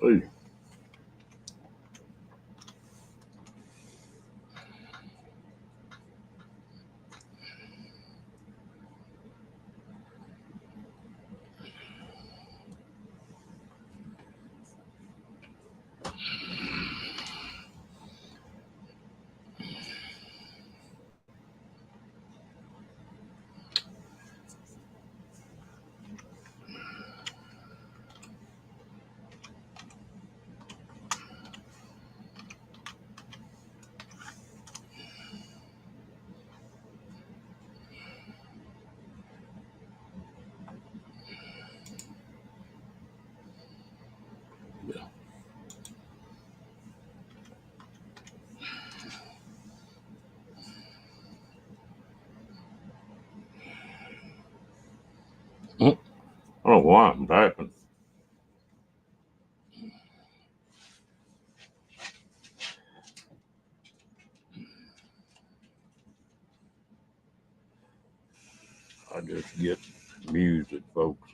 see. Yeah. I don't know why I'm typing. I just get music, folks.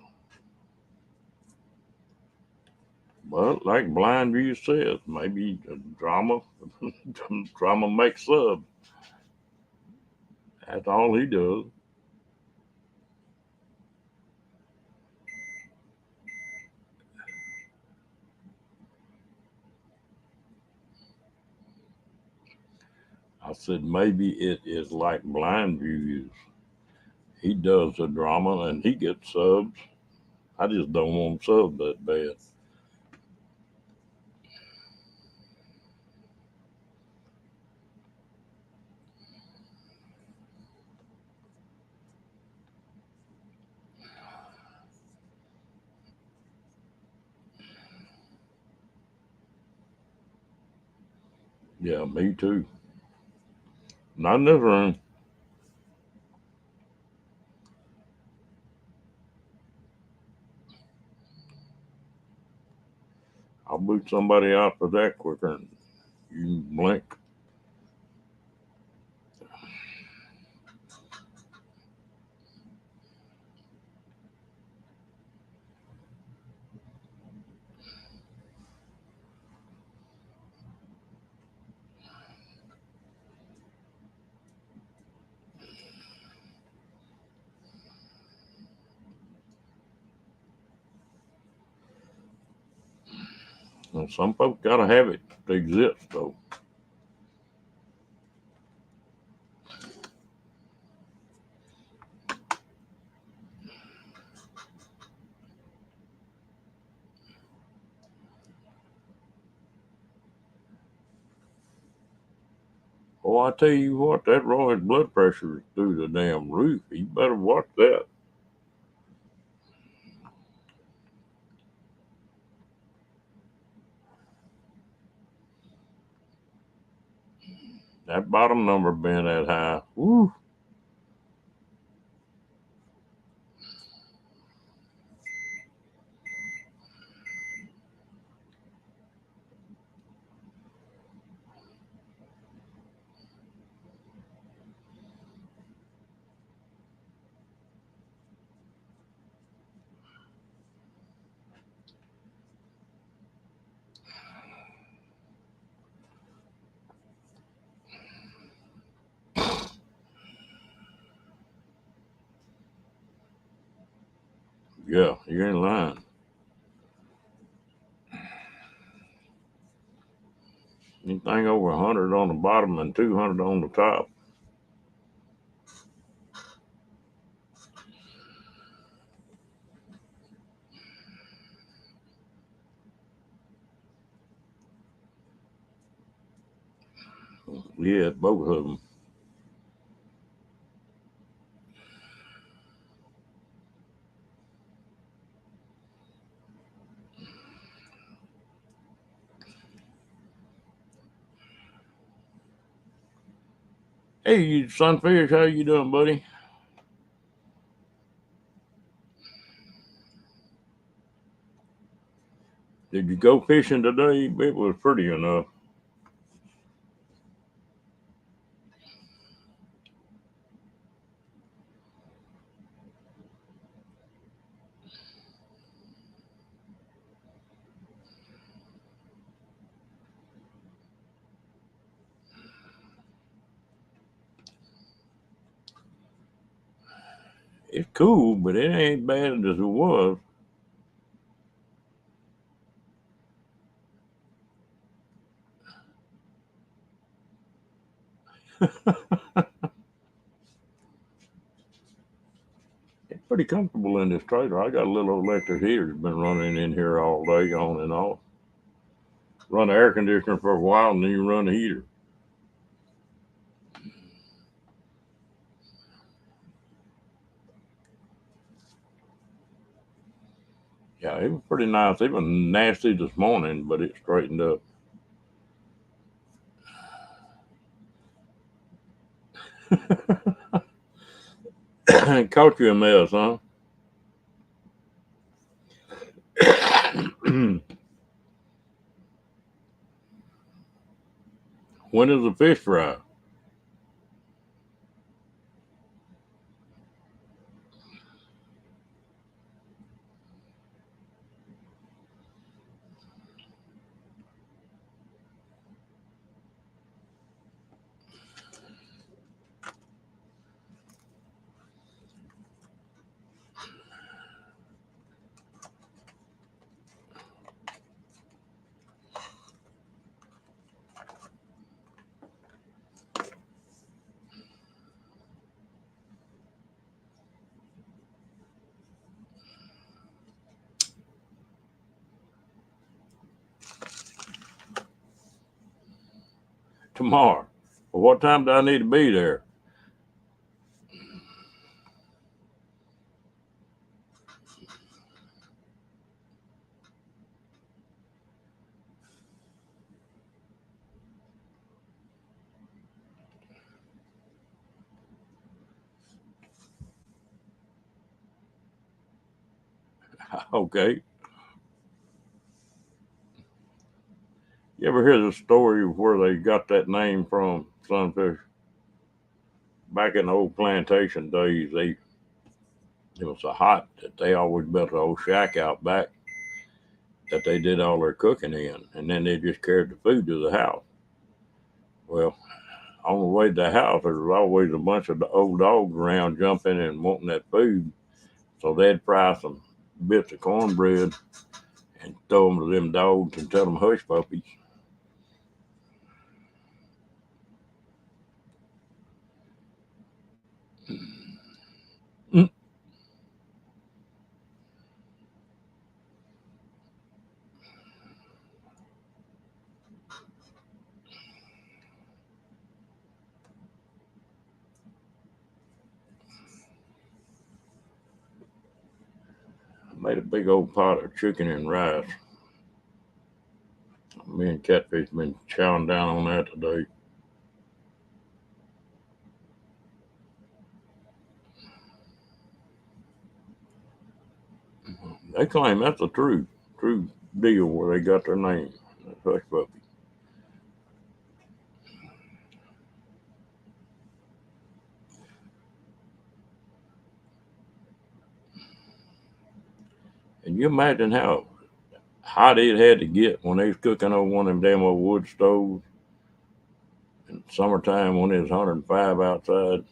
But like Blind View says, maybe drama, drama makes sub. That's all he does. I said maybe it is like Blind View is. He does the drama and he gets subs. I just don't want subs that bad. Yeah, me too. Not in this room. I'll boot somebody out for that quicker than you blink. And some folks gotta have it to exist, though. Oh, I tell you what, that Roy's blood pressure is through the damn roof. You better watch that. That bottom number being that high. Woo. Yeah, you ain't lying. Anything over 100 on the bottom and 200 on the top. Yeah, both of them. Hey, you sunfish, how you doing, buddy? Did you go fishing today? It was pretty enough. It's cool, but it ain't bad as it was. It's pretty comfortable in this trailer. I got a little electric heater that's been running in here all day, on and off. Run the air conditioner for a while, and then you run the heater. Yeah, it was pretty nice. It was nasty this morning, but it straightened up. Caught you a mess, huh? When is the fish fry? Tomorrow. Well, what time do I need to be there? Okay. You ever hear the story of where they got that name from, sunfish? Back in the old plantation days, it was so hot that they always built an old shack out back that they did all their cooking in, and then they just carried the food to the house. Well, on the way to the house, there was always a bunch of the old dogs around jumping and wanting that food, so they'd fry some bits of cornbread and throw them to them dogs and tell them hush puppies. Mm. I made a big old pot of chicken and rice. Me and Catfish been chowing down on that today. They claim that's a true deal where they got their name. That's hush puppy. And you imagine how hot it had to get when they was cooking over one of them damn old wood stoves in summertime when it was 105 outside.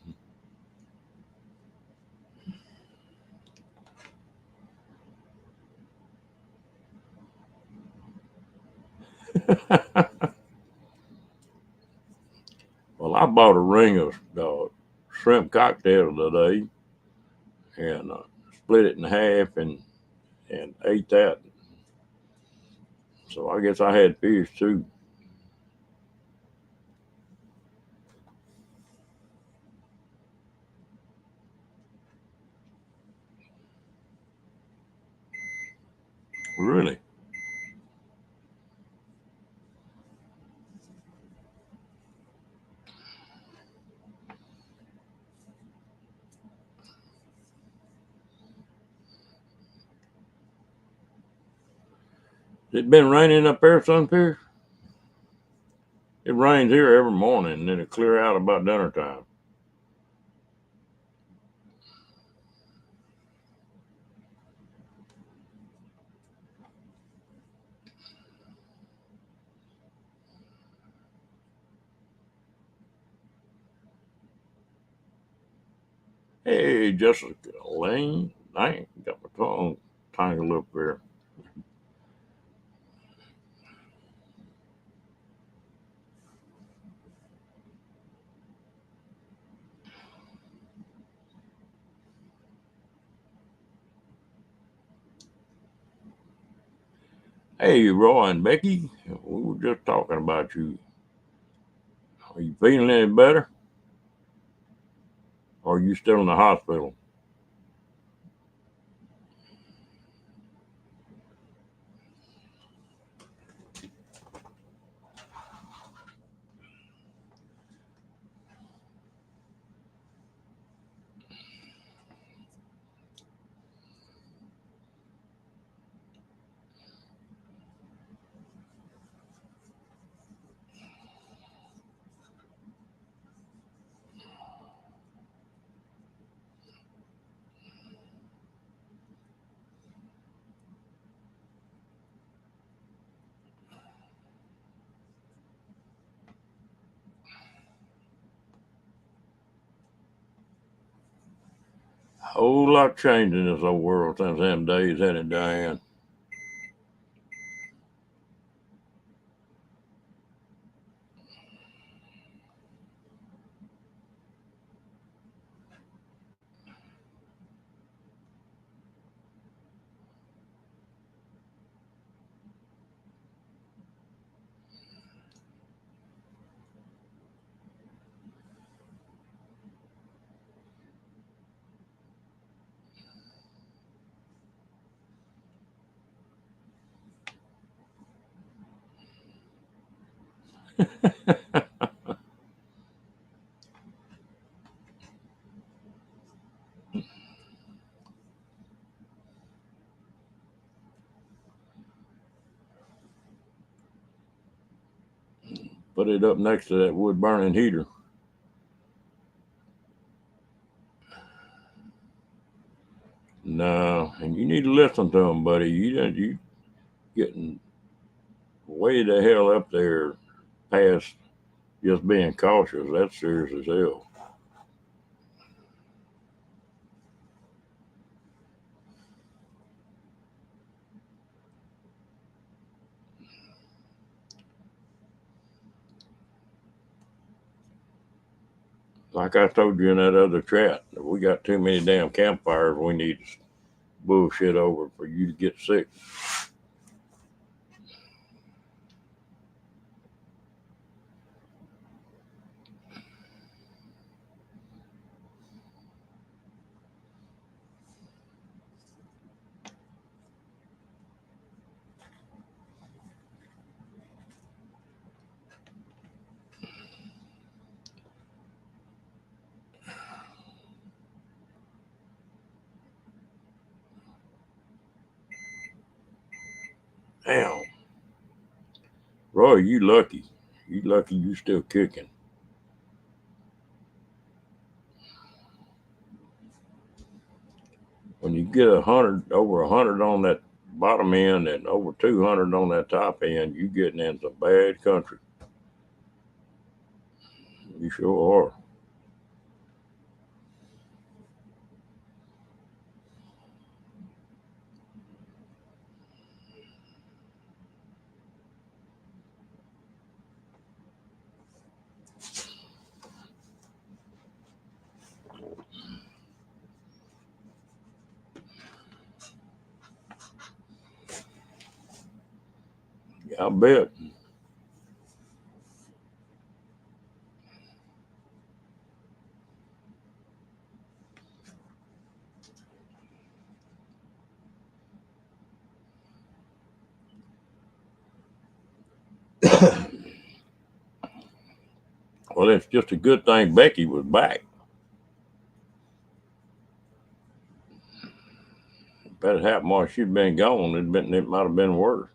Well, I bought a ring of shrimp cocktails today and split it in half and ate that. So I guess I had fish too. Really? It been raining up there, Sunfish? It rains here every morning and then it clear out about dinner time. Hey, Jessica Lane. I ain't got my tongue tangled up there. Hey, Roy and Becky. We were just talking about you. Are you feeling any better? Or are you still in the hospital? Whole lot changed in this old world since them days, hasn't it, Diane? Put it up next to that wood burning heater. No, and you need to listen to them, buddy. You getting way the hell up there past just being cautious. That's serious as hell. Like I told you in that other chat, we got too many damn campfires we need to bullshit over for you to get sick. Damn, Roy, you lucky. You lucky you still kicking. When you get 100, over 100 on that bottom end and over 200 on that top end, you getting in some bad country. You sure are. I bet. Well, it's just a good thing Becky was back. If that had happened while she'd been gone, it might have been worse.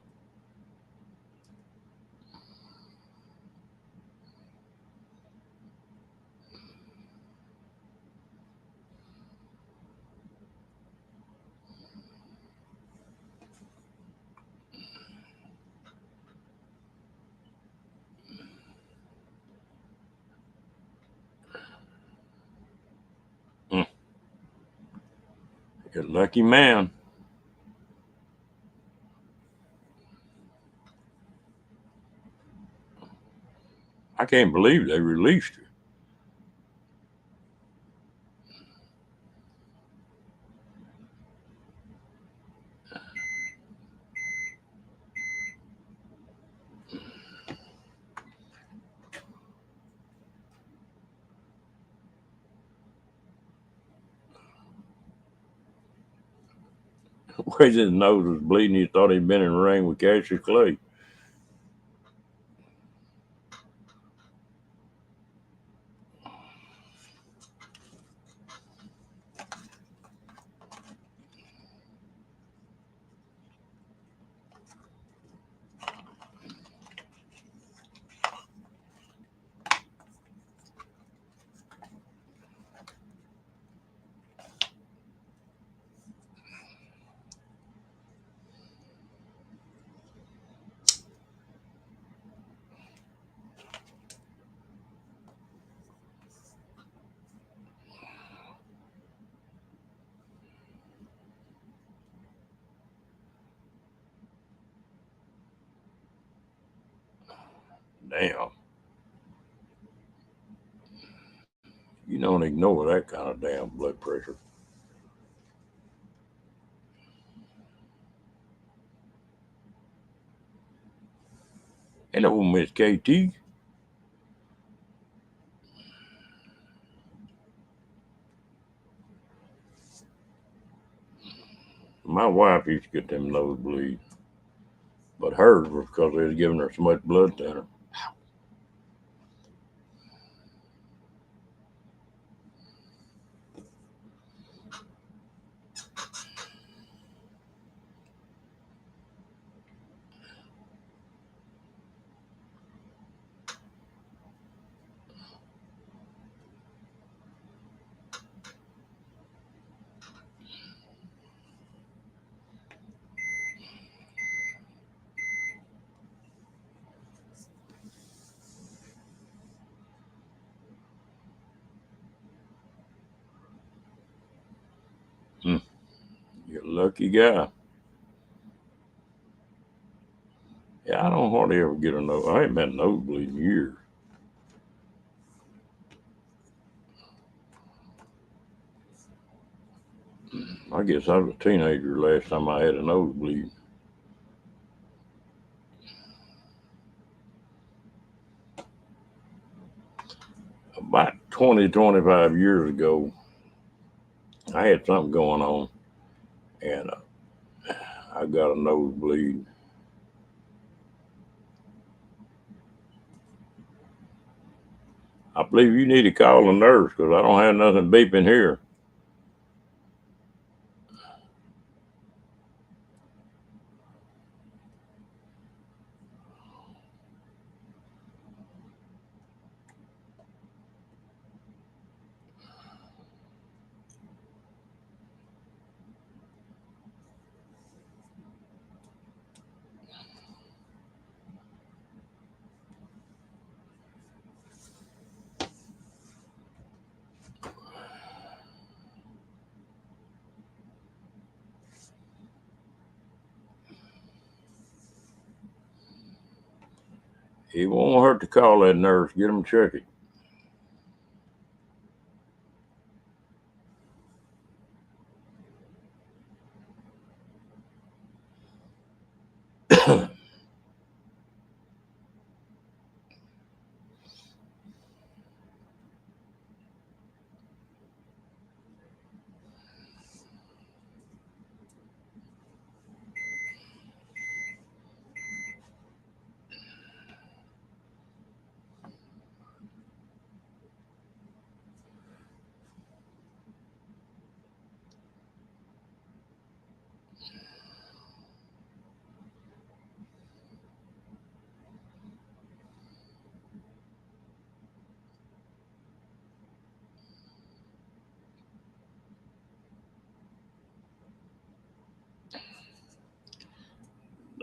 Mm. You're a lucky man. I can't believe they released her. Where's his nose was bleeding? He thought he'd been in the ring with Cassius Clay. Damn. You don't ignore that kind of damn blood pressure. Hello, Miss KT. My wife used to get them nosebleeds, but hers was because they was giving her so much blood thinner. Hmm. You're a lucky guy. Yeah, I don't hardly ever get a nose. I ain't had a nosebleed in years. I guess I was a teenager last time I had a nosebleed. About 20, 25 years ago, I had something going on, and I got a nosebleed. I believe you need to call a nurse because I don't have nothing beeping here. It won't hurt to call that nurse. Get them to check it.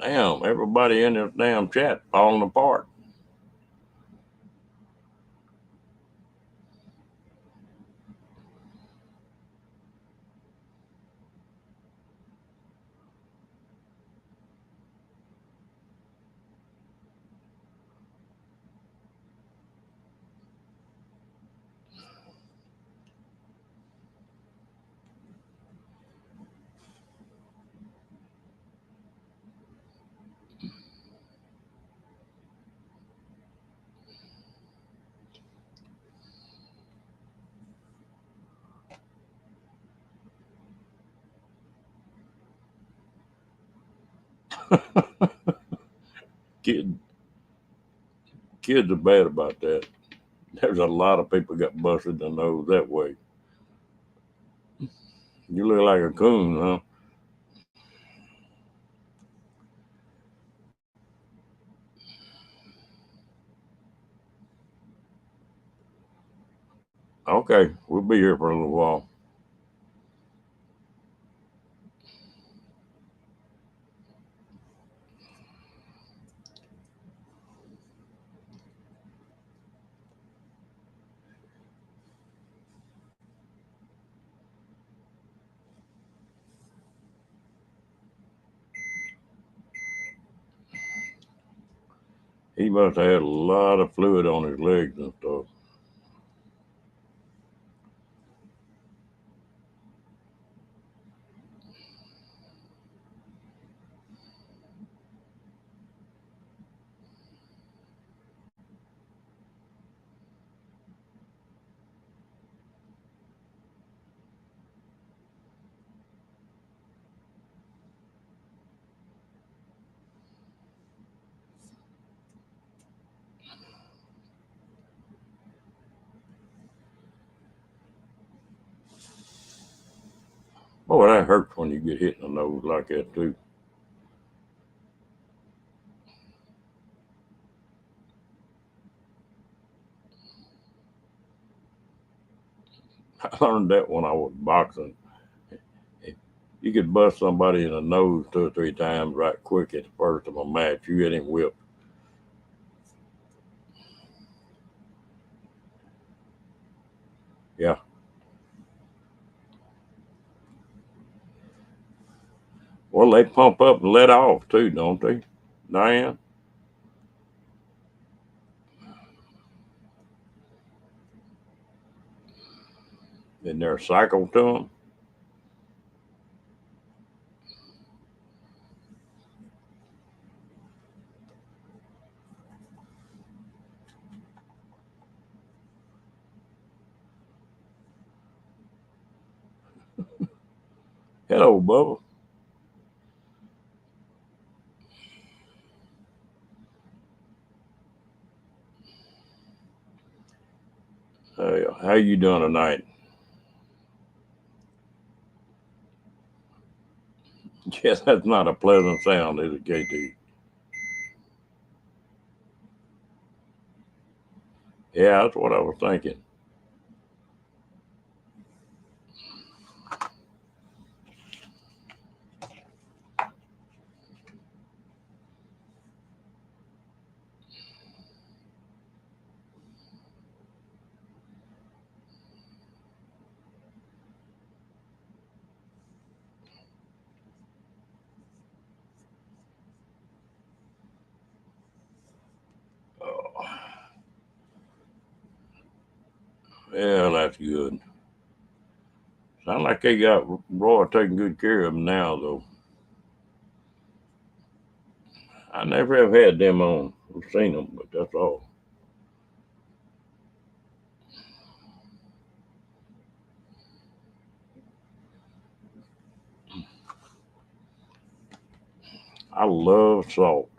Damn, everybody in this damn chat falling apart. Kid, kids are bad about that. There's a lot of people got busted in the nose that way. You look like a coon, huh? Okay, we'll be here for a little while. He must have had a lot of fluid on his legs and stuff. Boy, that hurts when you get hit in the nose like that too. I learned that when I was boxing. You could bust somebody in the nose 2 or 3 times right quick at the first of a match. You get him whipped. Yeah. Well, they pump up and let off too, don't they, Diane? Isn't there a cycle to them? Hello, Bubba. Hey, how you doing tonight? Yes, that's not a pleasant sound, is it, KT? Yeah, that's what I was thinking. Oh, yeah, that's good. Sound like they got Roy taking good care of them now, though. I never have had them on. I've seen them, but that's all. I love salt.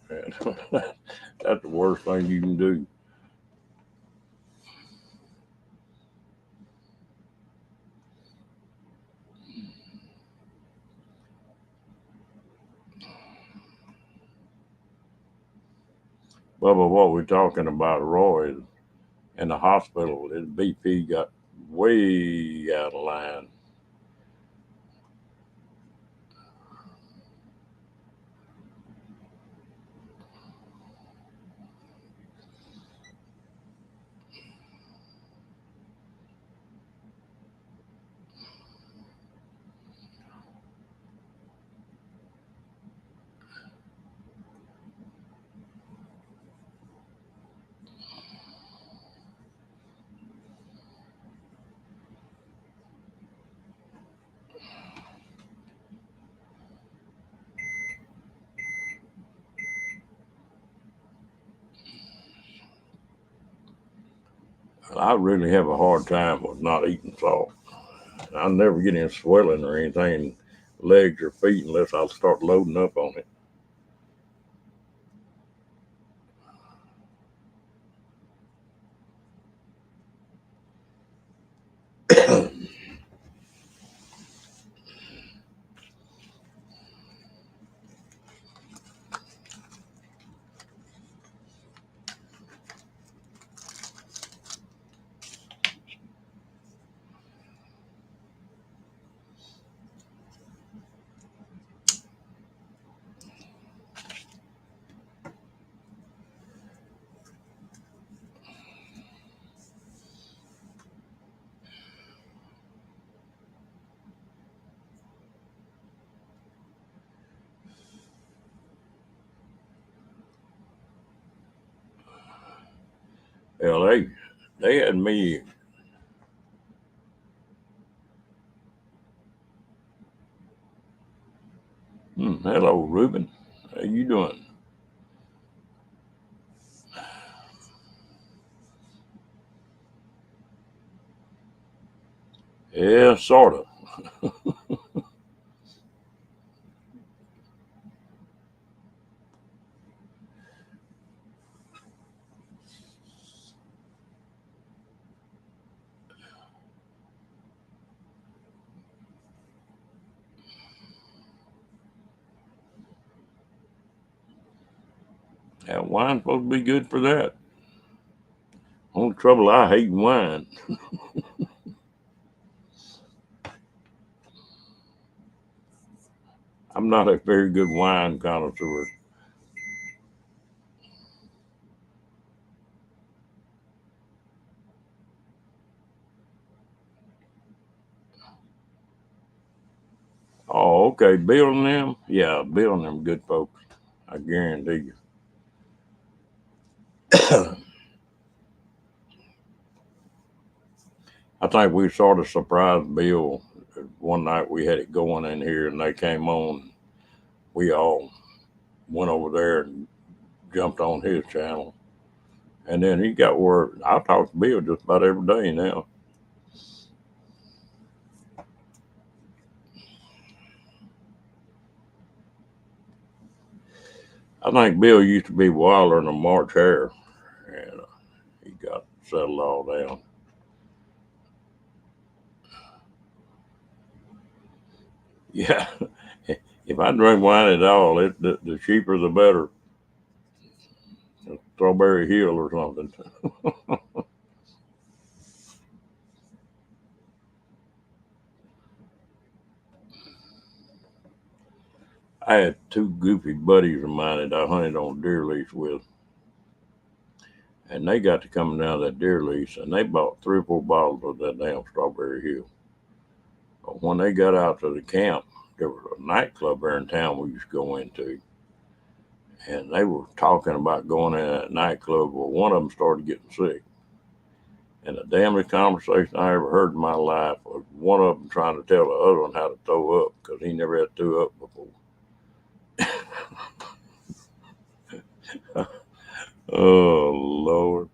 Man. That's the worst thing you can do. Bubba, what we're talking about, Roy, is in the hospital. His BP got way out of line. I really have a hard time with not eating salt. I never get any swelling or anything, legs or feet, unless I start loading up on it. Hell, they had me. Hello, Ruben. How you doing? Yeah, sort of. That wine's supposed to be good for that. Only trouble, I hate wine. I'm not a very good wine connoisseur. Oh, okay. Bill and them? Yeah, Bill and them good folks. I guarantee you. I think we sort of surprised Bill one night. We had it going in here, and they came on. We all went over there and jumped on his channel, and then he got word. I talk to Bill just about every day now. I think Bill used to be wilder than a March Hare, and he got settled all down. Yeah, if I drink wine at all, the cheaper the better. Strawberry Hill or something. I had two goofy buddies of mine that I hunted on deer lease with, and they got to coming down that deer lease, and they bought 3 or 4 bottles of that damn Strawberry Hill. But when they got out to the camp, there was a nightclub there in town we used to go into, and they were talking about going in that nightclub. Well, one of them started getting sick, and the damnest conversation I ever heard in my life was one of them trying to tell the other one how to throw up because he never had to throw up before. Oh Lord.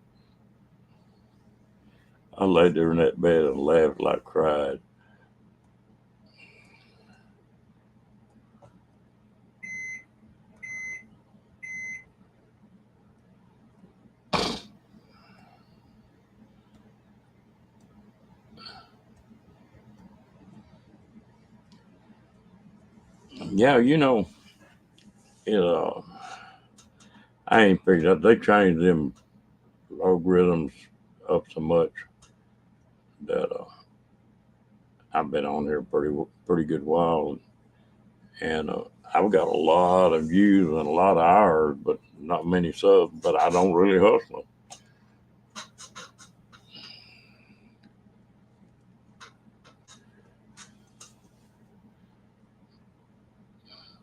I laid there in that bed and laughed like I cried. Yeah, it, I ain't figured out. They changed them algorithms up so much that I've been on here pretty good while, and I've got a lot of views and a lot of hours, but not many subs. But I don't really hustle them.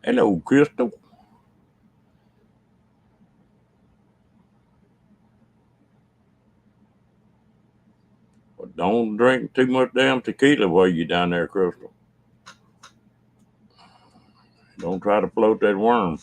Hello, Crystal. But don't drink too much damn tequila while you're down there, Crystal. Don't try to float that worm.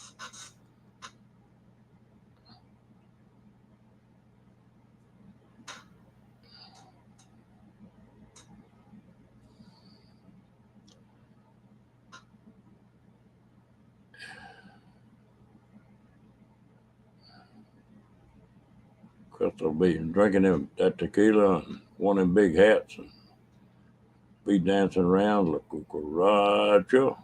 Crystal be drinking that tequila and one of them big hats and be dancing around like a cucaracha.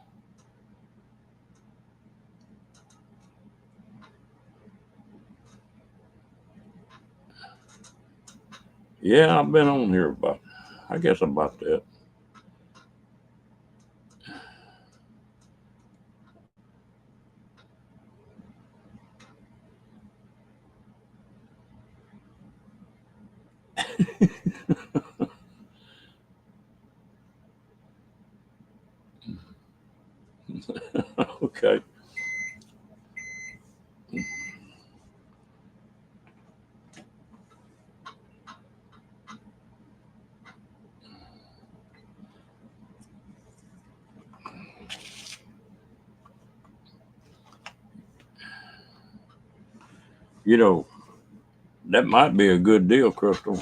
Yeah, I've been on here about, I guess about that. Okay. You know, that might be a good deal, Crystal.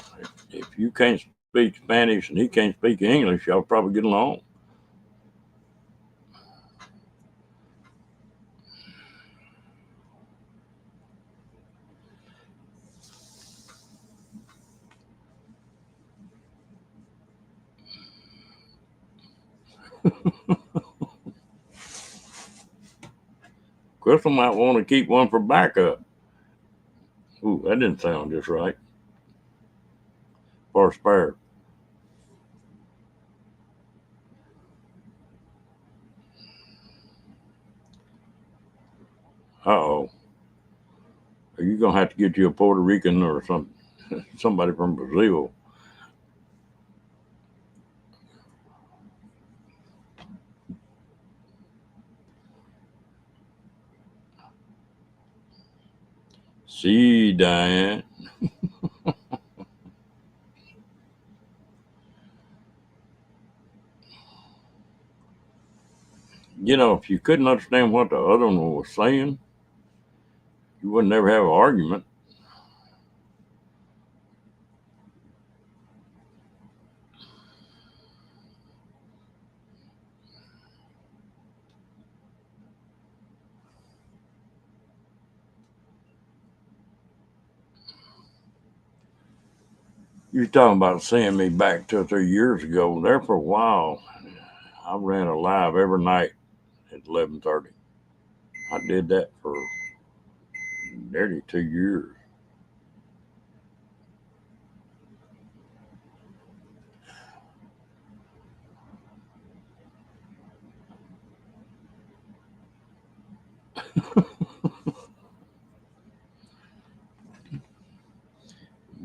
If you can't speak Spanish and he can't speak English, y'all probably get along. Crystal might want to keep one for backup. Ooh, that didn't sound just right. For a spare. Uh oh. You're gonna have to get you a Puerto Rican or somebody from Brazil. See, Diane. If you couldn't understand what the other one was saying, you would never have an argument. You were talking about seeing me back 2 or 3 years ago. There for a while, I ran a live every night at 11:30. I did that for nearly 2 years.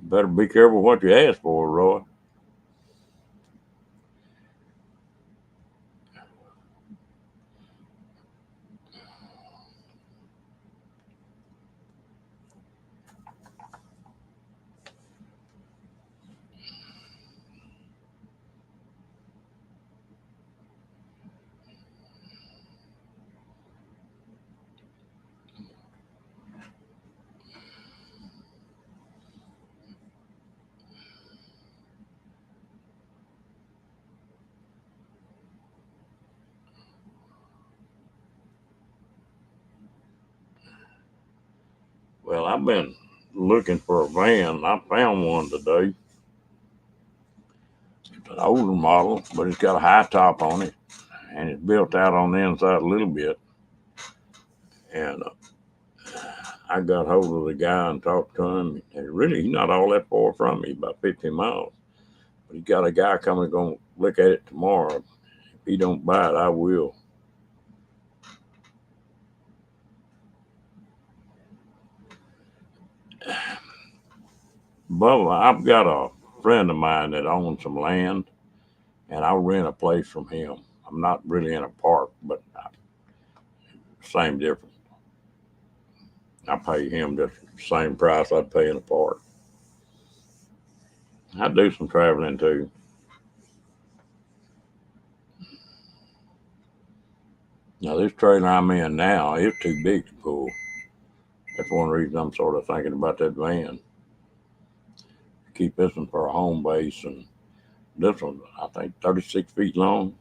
Better be careful what you ask for, Roy. Well, I've been looking for a van. I found one today. It's an older model, but it's got a high top on it, and it's built out on the inside a little bit. And I got hold of the guy and talked to him. And really, he's not all that far from me, about 15 miles. But he's got a guy coming going to look at it tomorrow. If he don't buy it, I will. Bubba, I've got a friend of mine that owns some land, and I rent a place from him. I'm not really in a park, but same difference. I pay him the same price I'd pay in a park. I do some traveling too. Now, this trailer I'm in now is too big to pull. That's one reason I'm sort of thinking about that van. Keep this one for a home base, and this one I think 36 feet long.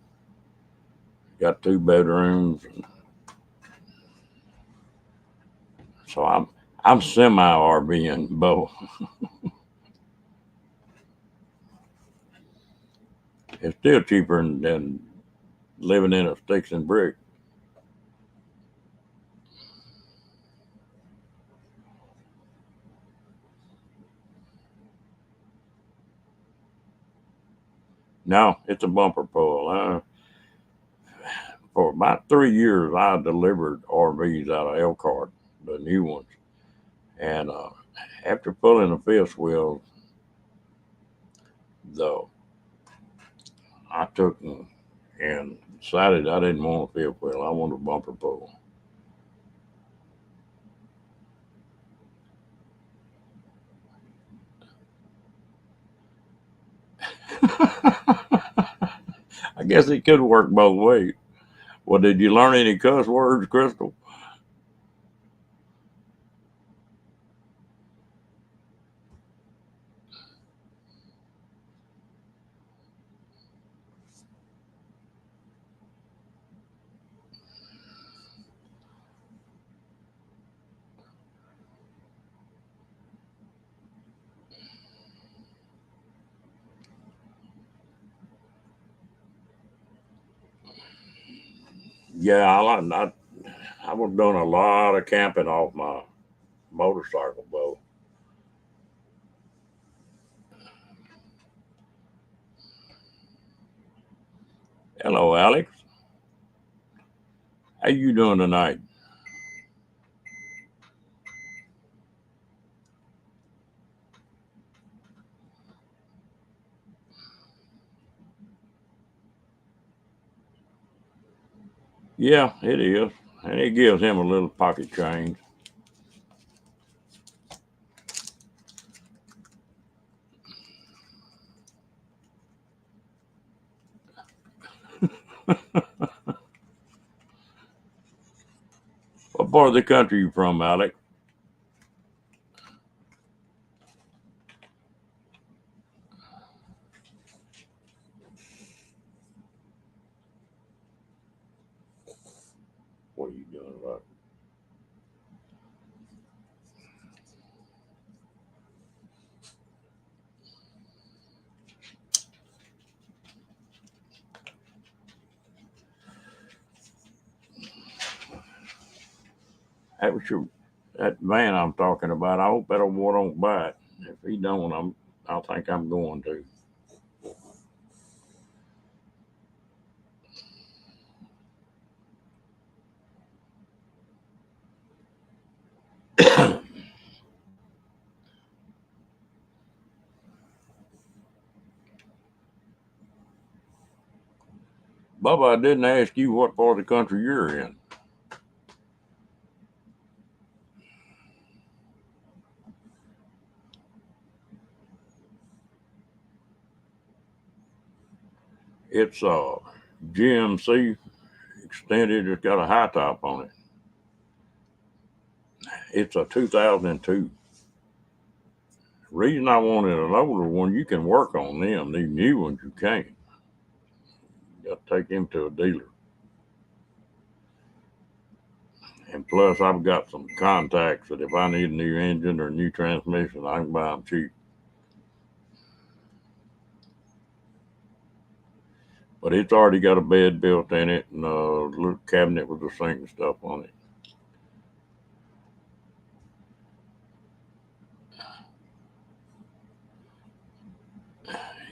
Got 2 bedrooms, and so I'm semi RVing both. It's still cheaper than living in a sticks and brick. No, it's a bumper pull. For about 3 years, I delivered RVs out of Elkhart, the new ones, and after pulling the fifth wheel, though, I took and decided I didn't want a fifth wheel. I wanted a bumper pull. I guess it could work both ways. Well, did you learn any cuss words, Crystal? Yeah, I was doing a lot of camping off my motorcycle boat. Hello, Alex. How you doing tonight? Yeah, it is. And it gives him a little pocket change. What part of the country you from, Alex? What are you doing right? That was your that van I'm talking about. I hope that old boy don't bite. If he don't, I think I'm going to. Bubba, I didn't ask you what part of the country you're in. It's GMC extended. It's got a high top on it. It's a 2002. Reason I wanted an older one, you can work on them. These new ones you can't. You got to take them to a dealer. And plus, I've got some contacts that if I need a new engine or a new transmission, I can buy them cheap. But it's already got a bed built in it and a little cabinet with a sink and stuff on it.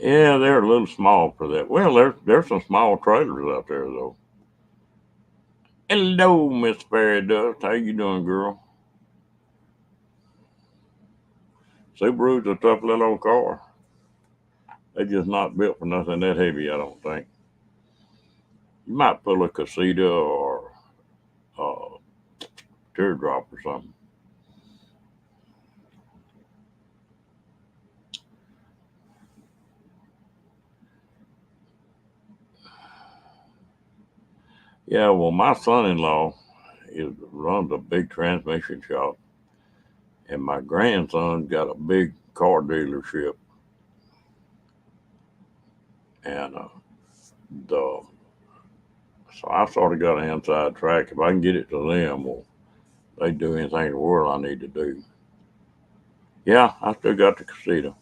Yeah, they're a little small for that. Well, there's some small trailers out there though. Hello, Miss Fairy Dust. How you doing, girl? Subaru's a tough little old car. They're just not built for nothing that heavy, I don't think. You might pull a casita or a teardrop or something. Yeah, well, my son-in-law runs a big transmission shop, and my grandson got a big car dealership, and the so I sort of got an inside track. If I can get it to them, well, they do anything in the world I need to do. Yeah, I still got the casita.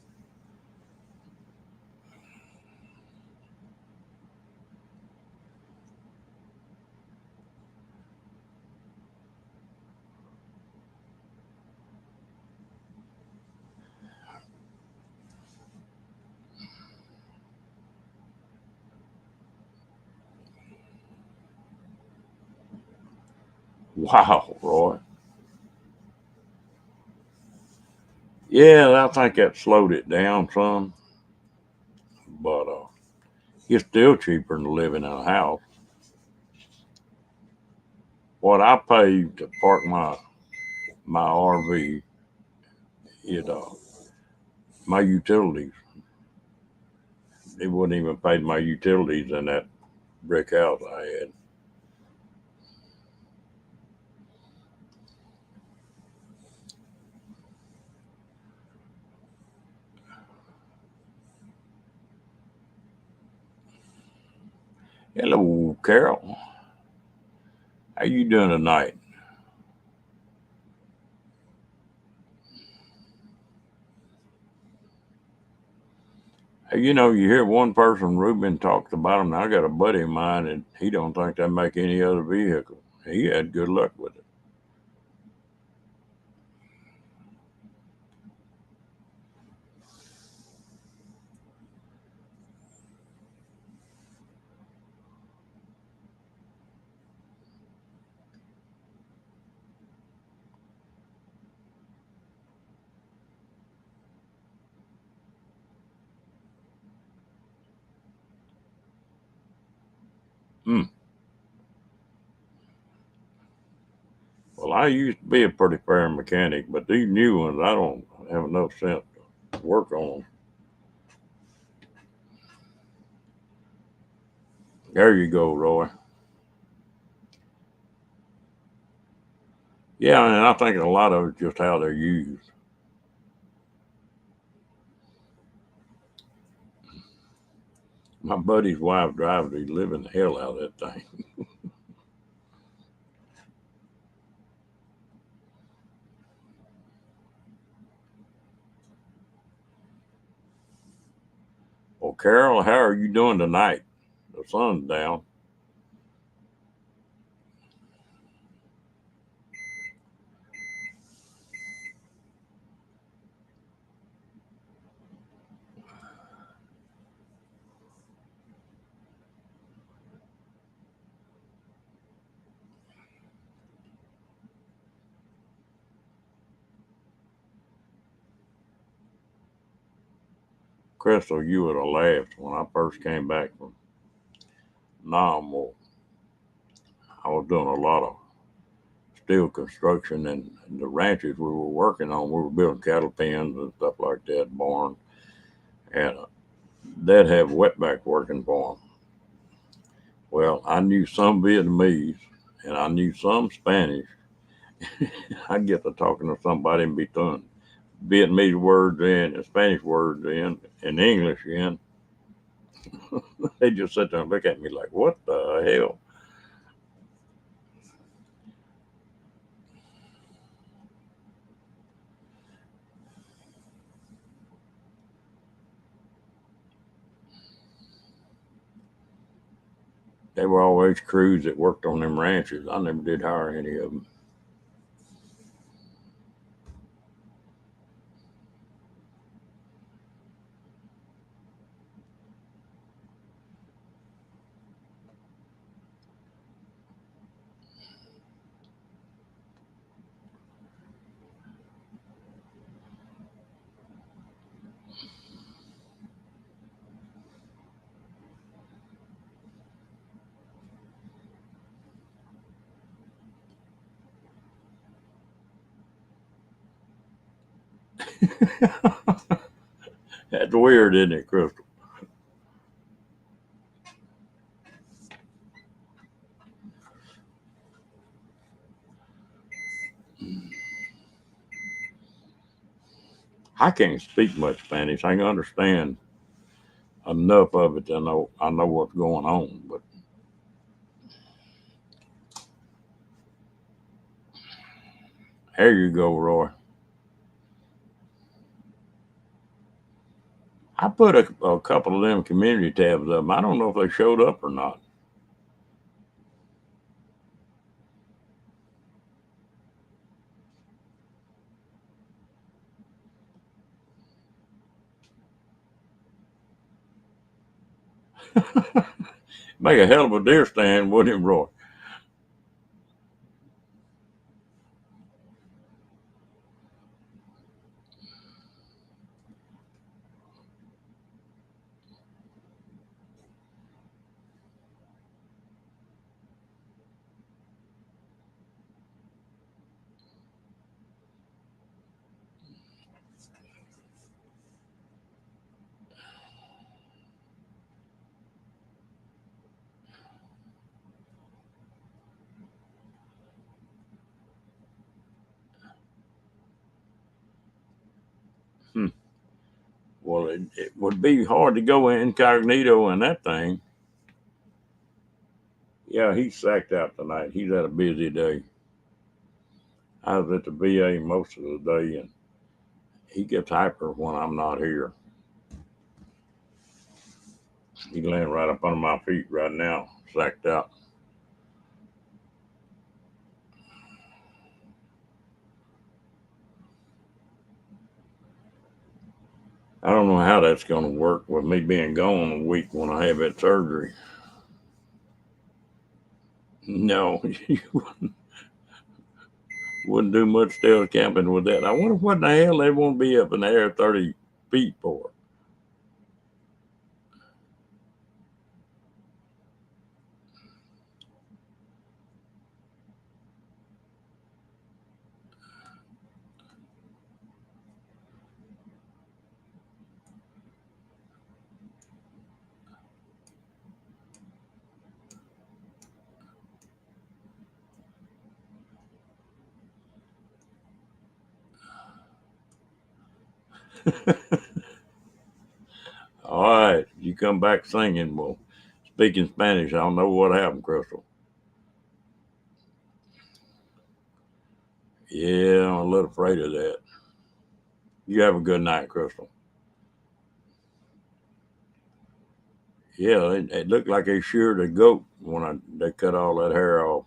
Wow, Roy. Yeah, I think that slowed it down some, but it's still cheaper than living in a house. What I paid to park my RV, it my utilities. It wouldn't even pay my utilities in that brick house I had. Hello, Carol. How you doing tonight? Hey, you hear one person, Ruben, talks about them. I got a buddy of mine, and he don't think they make any other vehicle. He had good luck with it. Hmm. Well, I used to be a pretty fair mechanic, but these new ones, I don't have enough sense to work on them. There you go, Roy. Yeah, and I think a lot of it's just how they're used. My buddy's wife drives, he's living the hell out of that thing. Well, Carol, how are you doing tonight? The sun's down. Crystal, you would have laughed when I first came back from Nam. Well, I was doing a lot of steel construction and the ranches we were working on. We were building cattle pens and stuff like that, barns, and they'd have wetback working for them. Well, I knew some Vietnamese and I knew some Spanish. I'd get to talking to somebody and be throwing Vietnamese words in and Spanish words in and English in. They just sit there and look at me like, what the hell? They were always crews that worked on them ranches. I never did hire any of them. That's weird, isn't it, Crystal? I can't speak much Spanish. I can understand enough of it to know I know what's going on. But here you go, Roy. I put a couple of them community tabs up. I don't know if they showed up or not. Make a hell of a deer stand, wouldn't it, Roy? Hmm. Well, it would be hard to go incognito in that thing. Yeah, he's sacked out tonight. He's had a busy day. I was at the VA most of the day, and he gets hyper when I'm not here. He laying right up under my feet right now, sacked out. I don't know how that's going to work with me being gone a week when I have that surgery. No, you wouldn't do much still camping with that. I wonder what in the hell they want to be up in the air 30 feet for. All right, you come back singing. Well, speaking Spanish, I don't know what happened, Crystal. Yeah, I'm a little afraid of that. You have a good night, Crystal. Yeah, it looked like they sheared a goat when they cut all that hair off.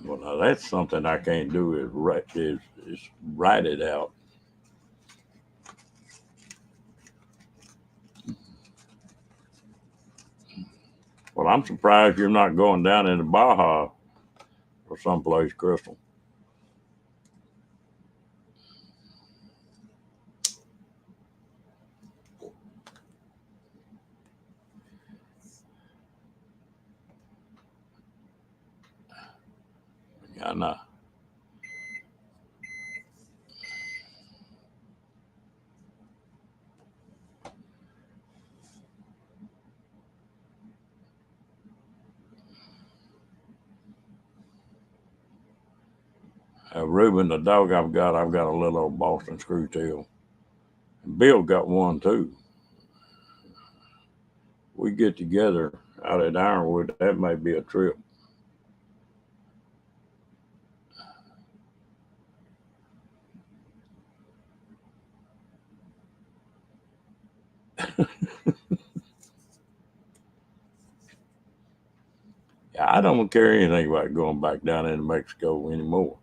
Well, now that's something I can't do is write it out. Well, I'm surprised you're not going down into Baja or someplace, Crystal. I know. Reuben, the dog I've got a little old Boston screw tail. Bill got one too. We get together out at Ironwood. That may be a trip. I don't care anything about going back down into Mexico anymore.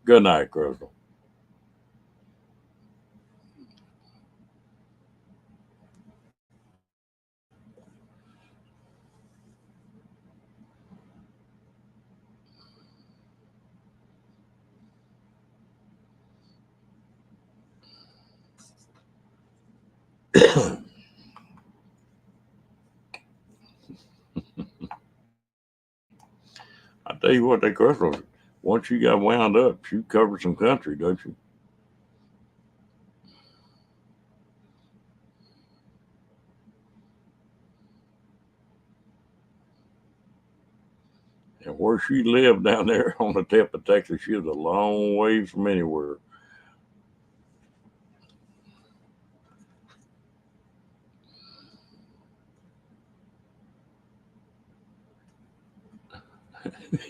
Good night, Crystal. I tell you what, that Crystal, once you got wound up, you covered some country, don't you? And where she lived down there on the tip of Texas, she was a long ways from anywhere.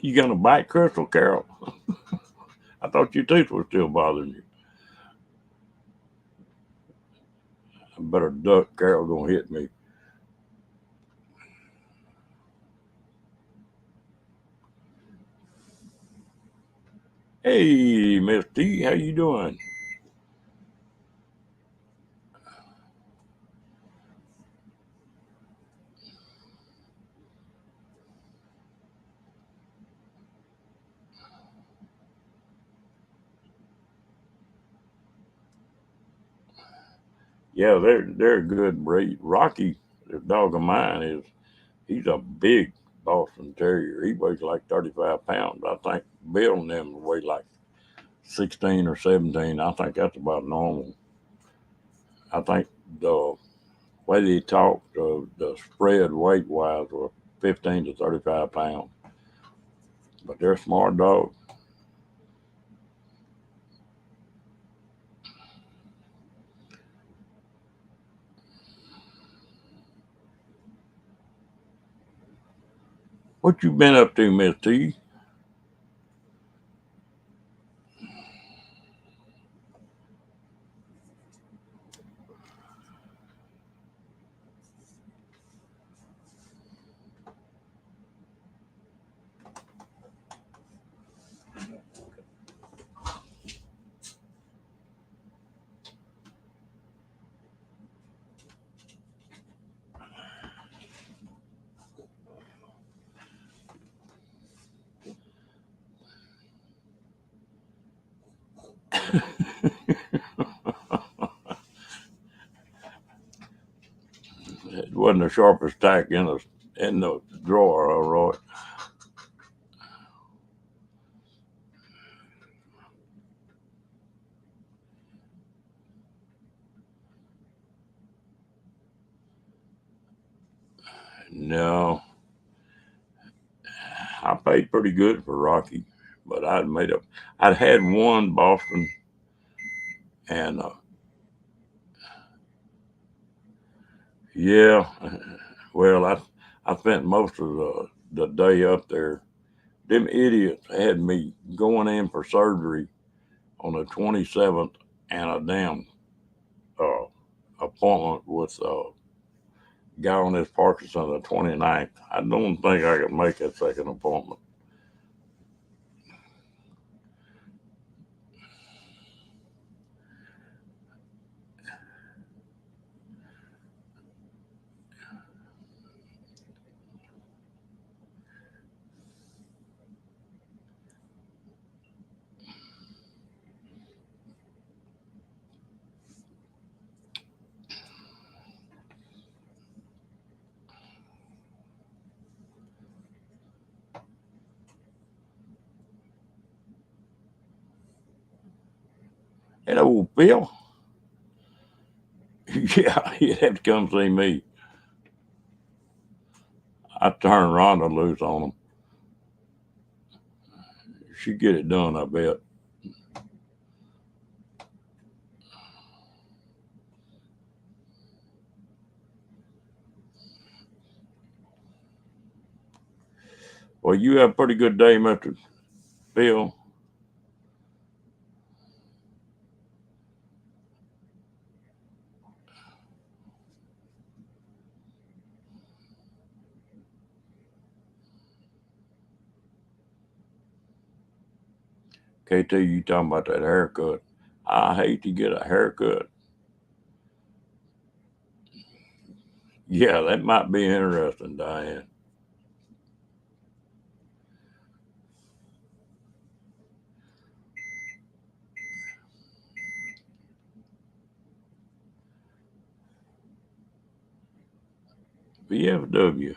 You gonna bite Crystal, Carol? I thought your teeth were still bothering you. I better duck. Carol gonna hit me. Hey, Miss T, how you doing? Yeah, they're a good breed. Rocky, the dog of mine, is he's a big Boston Terrier. He weighs like 35 pounds. I think Bill and them weigh like 16 or 17. I think that's about normal. I think the way they talked, the spread weight wise was 15 to 35 pounds. But they're smart dogs. What you been up to, Miss T? It wasn't the sharpest tack in the drawer, all right. No, I paid pretty good for Rocky, but I'd had one Boston, and yeah, well, I spent most of the day up there. Them idiots had me going in for surgery on the 27th and a damn uh, appointment with guy on his Parkinson the 29th. I don't think I could make that second appointment. And old Bill, yeah, he'd have to come see me. I turned Rhonda loose on him. She'd get it done, I bet. Well, you have a pretty good day, Mr. Bill. KT, you talking about that haircut. I hate to get a haircut. Yeah, that might be interesting, Diane. VFW.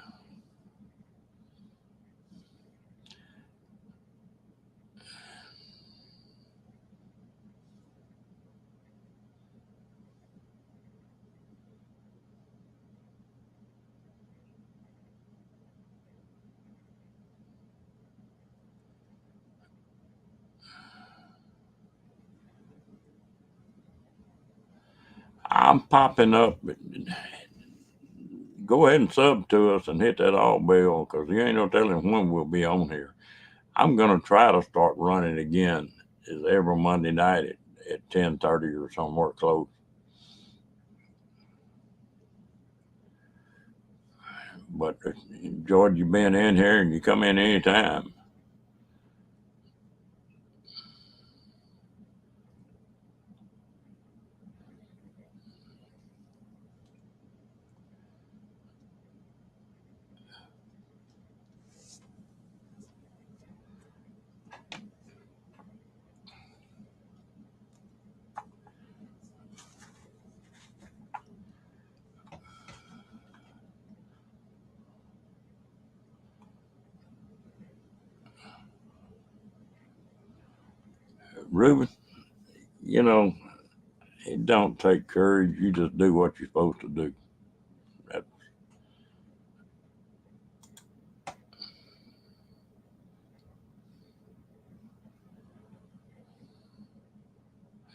I'm popping up. Go ahead and sub to us and hit that all bell because you ain't no telling when we'll be on here. I'm gonna try to start running again. Is every Monday night at 10:30 or somewhere close. But George, you been in here and you come in anytime. Ruben, you know, it don't take courage. You just do what you're supposed to do.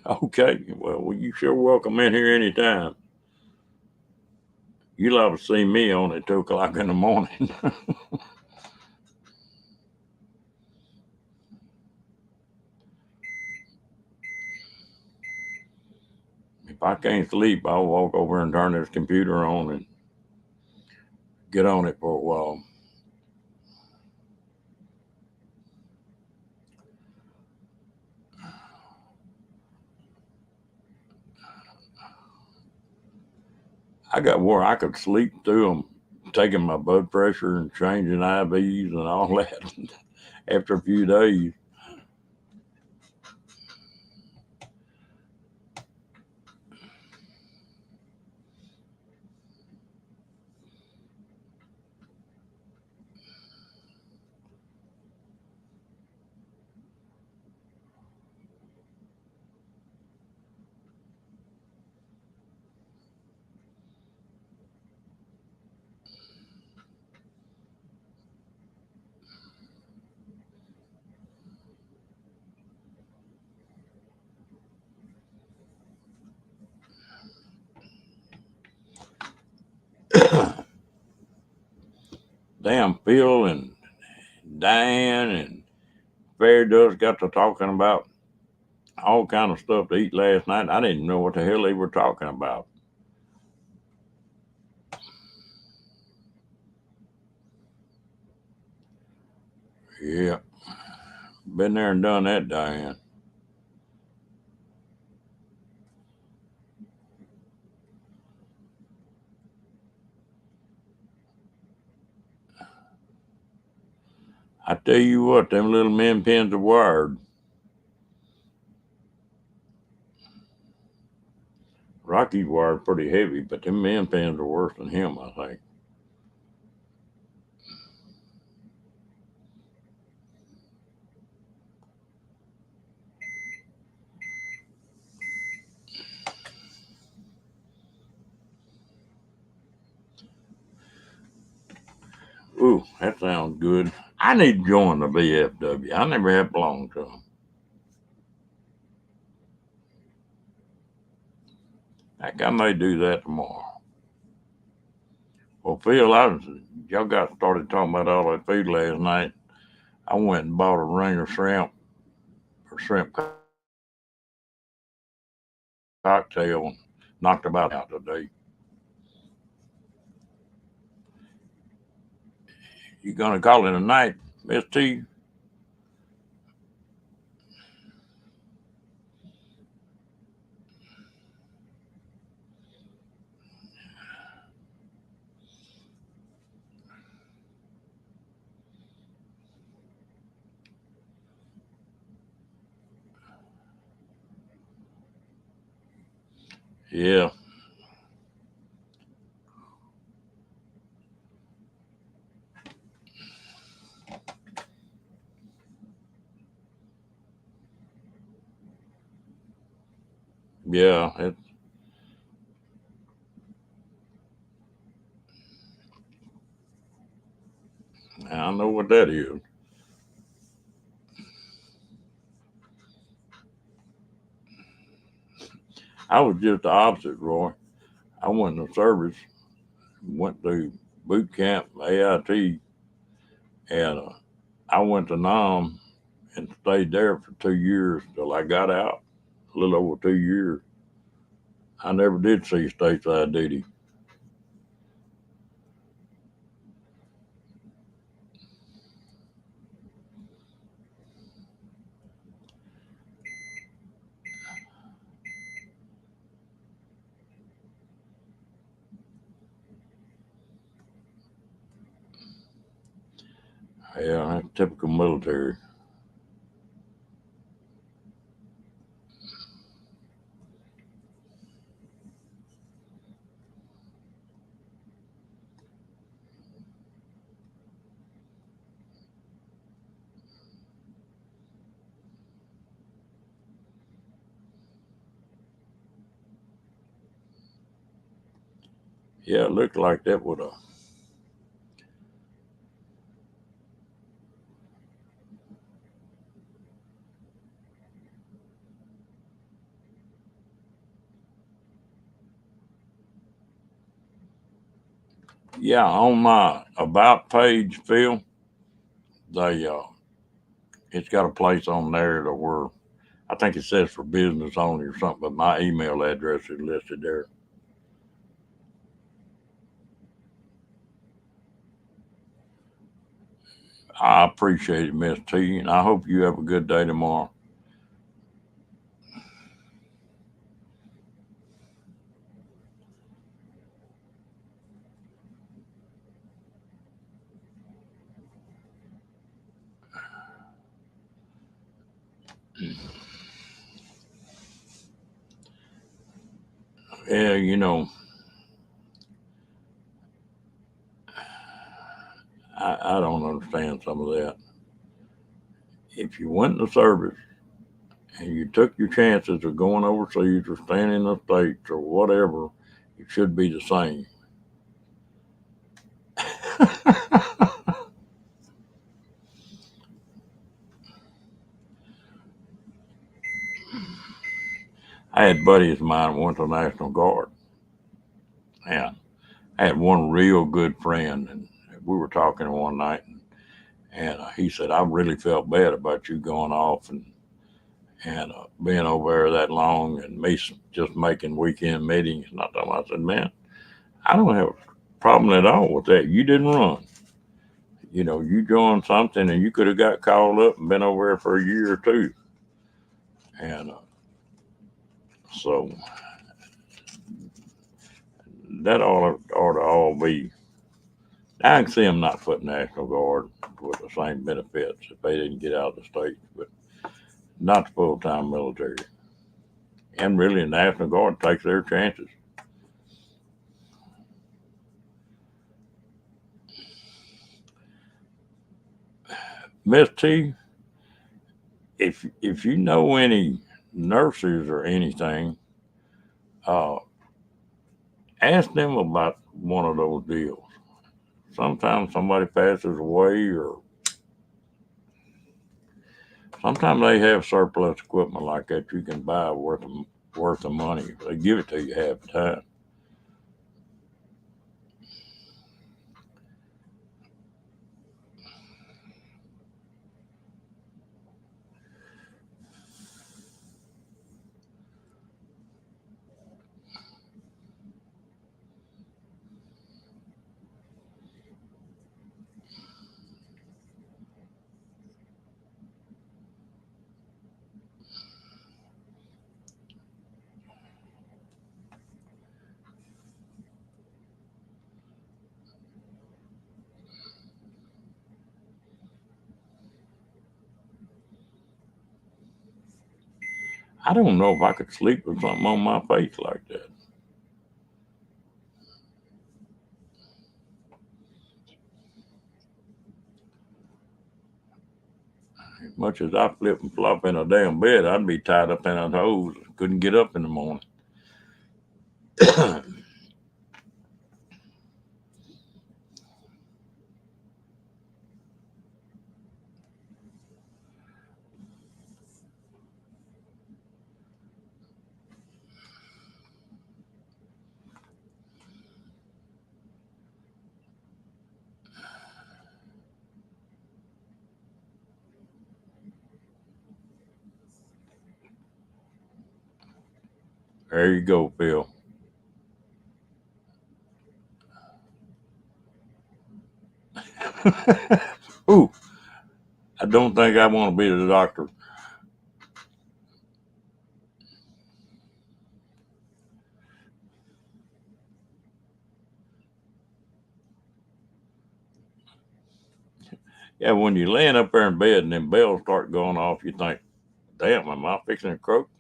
Okay, well, you sure welcome in here anytime. You'll have to see me on at 2 o'clock in the morning. If I can't sleep, I'll walk over and turn this computer on and get on it for a while. I got where I could sleep through them, taking my blood pressure and changing IVs and all that after a few days. Damn, Phil and Diane and Fair Dust got to talking about all kind of stuff to eat last night. I didn't know what the hell they were talking about. Yeah, been there and done that, Diane. I tell you what, them little men pins are wired. Rocky's wired pretty heavy, but them men pins are worse than him, I think. Ooh, that sounds good. I need to join the VFW. I never have belonged to them. Heck, I may do that tomorrow. Well, Phil, y'all got started talking about all that food last night. I went and bought a ring of shrimp or shrimp cocktail and knocked about out today. You gonna call it a night, Miss T? Yeah, yeah. I know what that is. I was just the opposite, Roy. I went to service, went to boot camp, AIT, and I went to Nam and stayed there for 2 years till I got out. A little over 2 years. I never did see stateside duty. Yeah, that's typical military. Yeah, it looked like that would have. Yeah, on my about page, Phil, they it's got a place on there to where I think it says for business only or something, but my email address is listed there. I appreciate it, Miss T, and I hope you have a good day tomorrow. Yeah, I don't understand some of that. If you went in the service and you took your chances of going overseas or staying in the States or whatever, it should be the same. I had buddies of mine who went to the National Guard, and I had one real good friend, and we were talking one night, and he said, "I really felt bad about you going off and being over there that long, and me just making weekend meetings." And I said, "Man, I don't have a problem at all with that. You didn't run. You joined something, and you could have got called up and been over there for a year or two." And so that ought to all be. I can see them not putting National Guard with the same benefits if they didn't get out of the states, but not the full time military. And really, the National Guard takes their chances. Miss T, if you know any nurses or anything, uh, ask them about one of those deals. Sometimes somebody passes away, or sometimes they have surplus equipment like that you can buy worth of money. They give it to you half the time. I don't know if I could sleep with something on my face like that. As much as I flip and flop in a damn bed, I'd be tied up in a hose. Couldn't get up in the morning. There you go, Phil. Ooh, I don't think I want to be the doctor. Yeah, when you're laying up there in bed and then bells start going off, you think, damn, am I fixing to croak?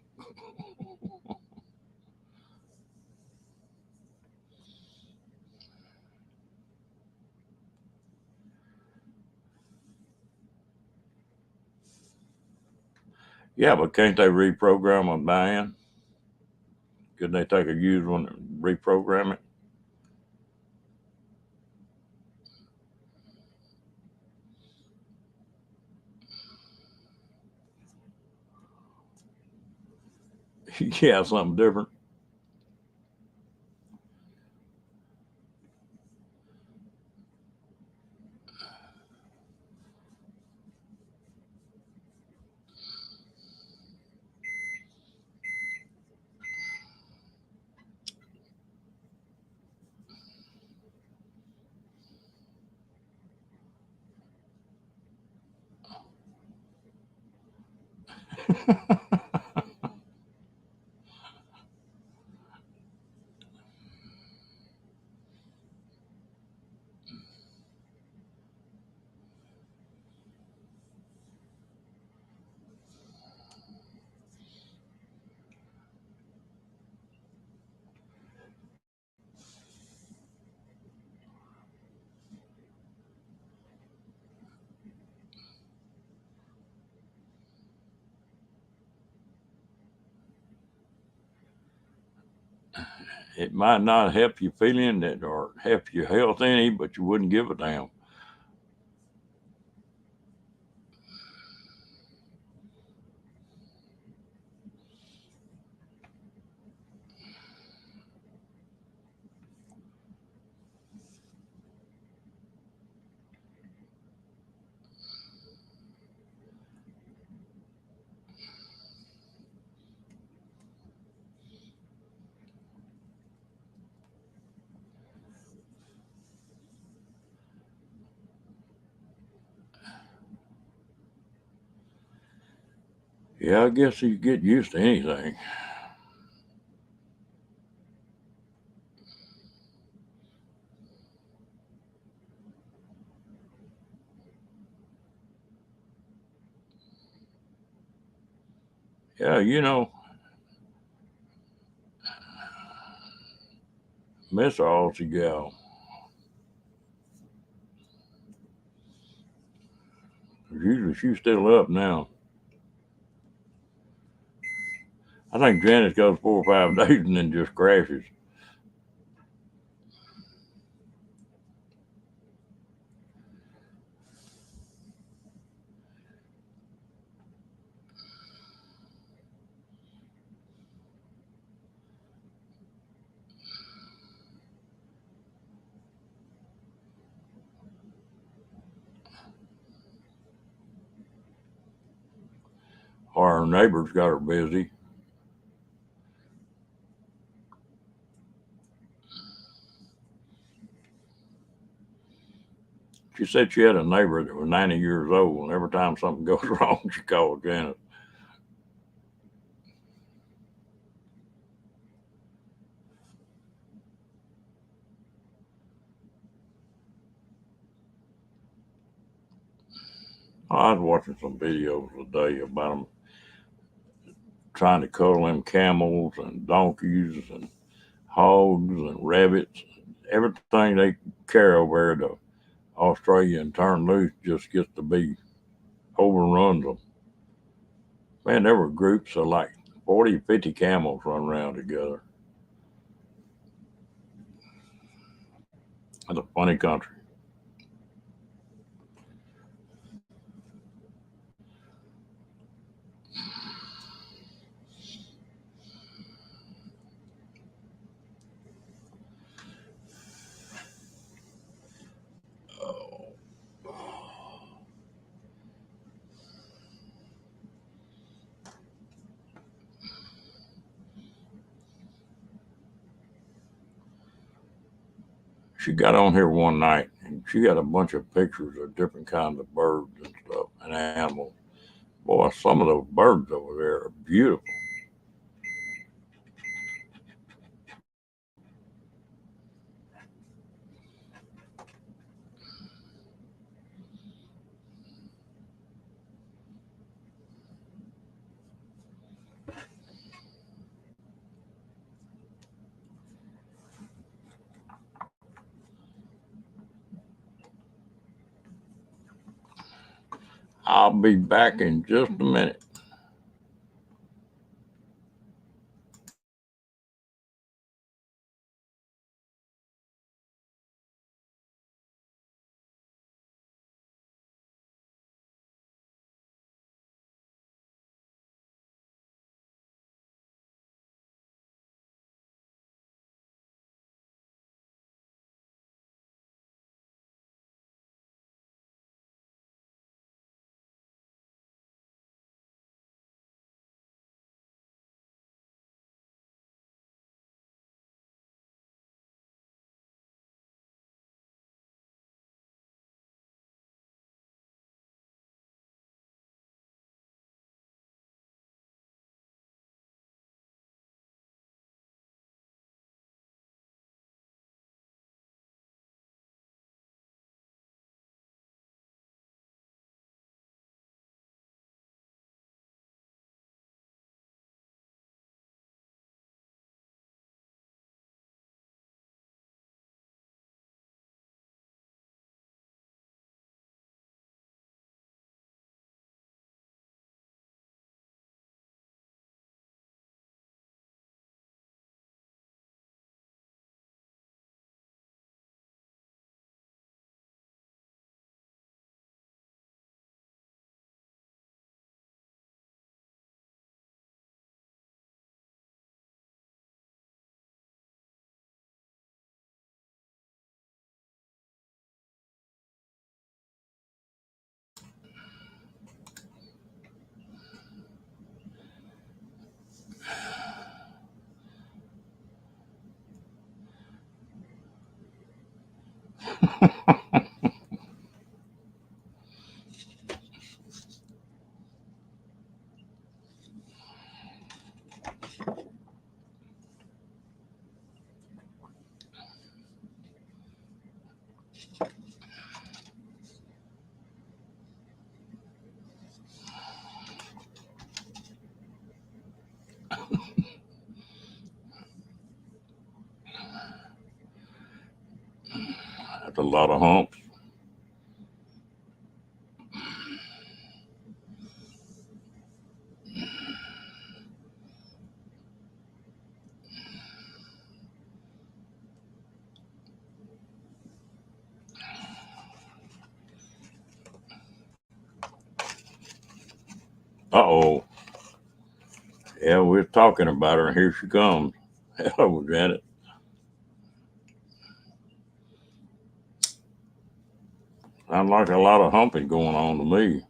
Yeah, but can't they reprogram a band? Couldn't they take a used one and reprogram it? Yeah, something different. It might not help you feeling it or help your health any, but you wouldn't give a damn. Yeah, I guess you get used to anything. Yeah, Miss Aussie gal. Usually she's still up now. I think Janice goes 4 or 5 days and then just crashes. Or her neighbors got her busy. She said she had a neighbor that was 90 years old, and every time something goes wrong, she called Janice. I was watching some videos today about them trying to cuddle them camels and donkeys and hogs and rabbits. Everything they carry over there to Australia and turn loose just gets to be overruns them. Man, there were groups of like 40, 50 camels running around together. That's a funny country. She got on here one night and she got a bunch of pictures of different kinds of birds and stuff and animals. Boy, some of those birds over there are beautiful. I'll be back in just a minute. a lot of humps. Uh-oh. Yeah, we're talking about her, and here she comes. Hello, Janet. Sounds like a lot of humping going on to me.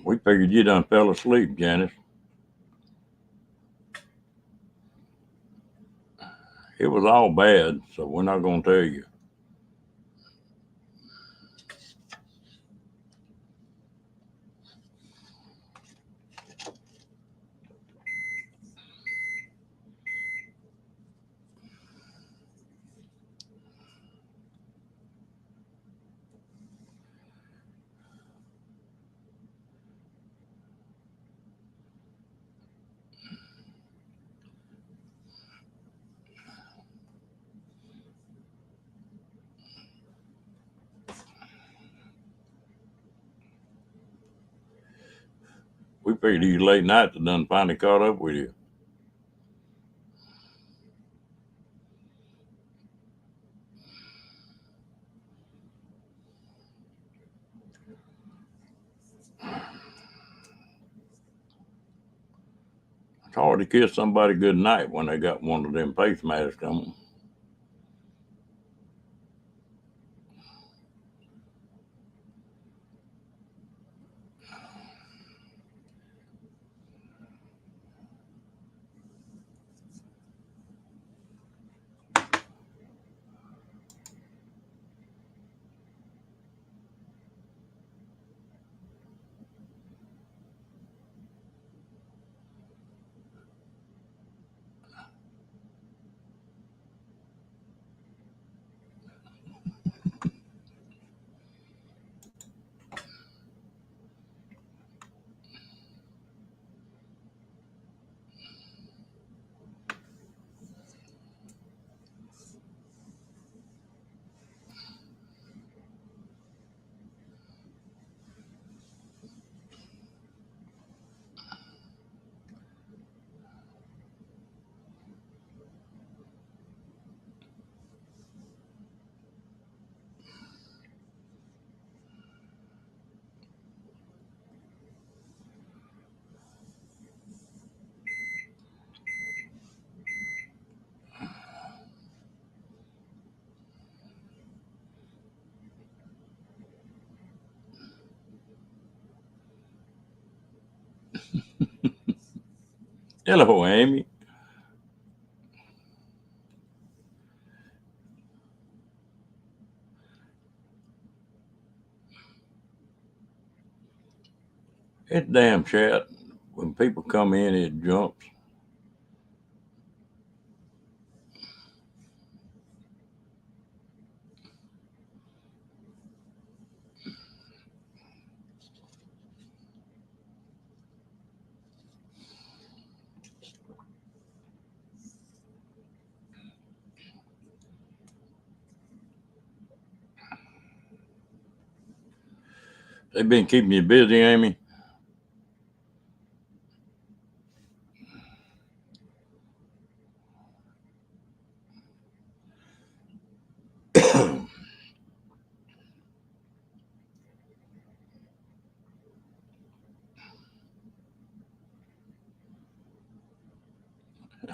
We figured you done fell asleep, Janice. It was all bad, so we're not going to tell you. We figured these late nights have done finally caught up with you. It's hard to kiss somebody good night when they got one of them face masks on. Hello, Amy. It's damn chat. When people come in, it jumps. They've been keeping you busy, Amy.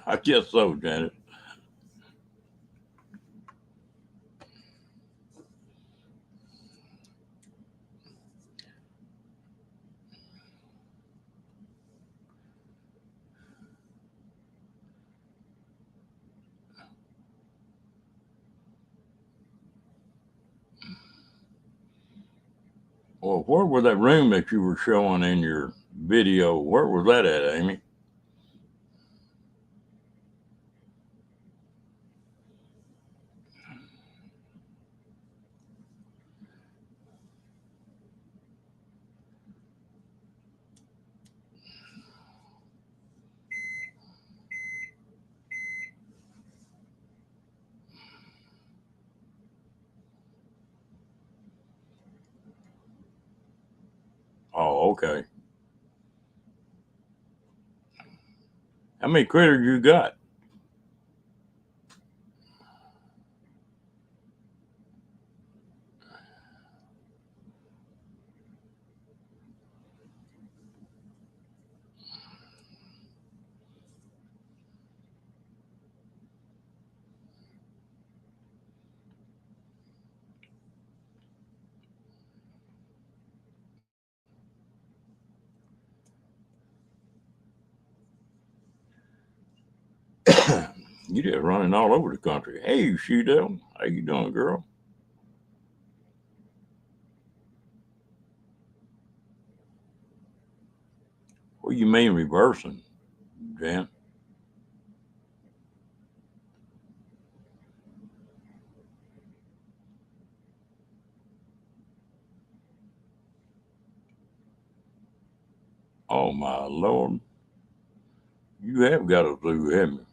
I guess so, Janet. Well, where was that room that you were showing in your video? Where was that at, Amy? Okay. How many critters you got? You just running all over the country. Hey, Shudell, how you doing, girl? What do you mean reversing, Jan? Oh my lord, you have got a zoo, haven't you?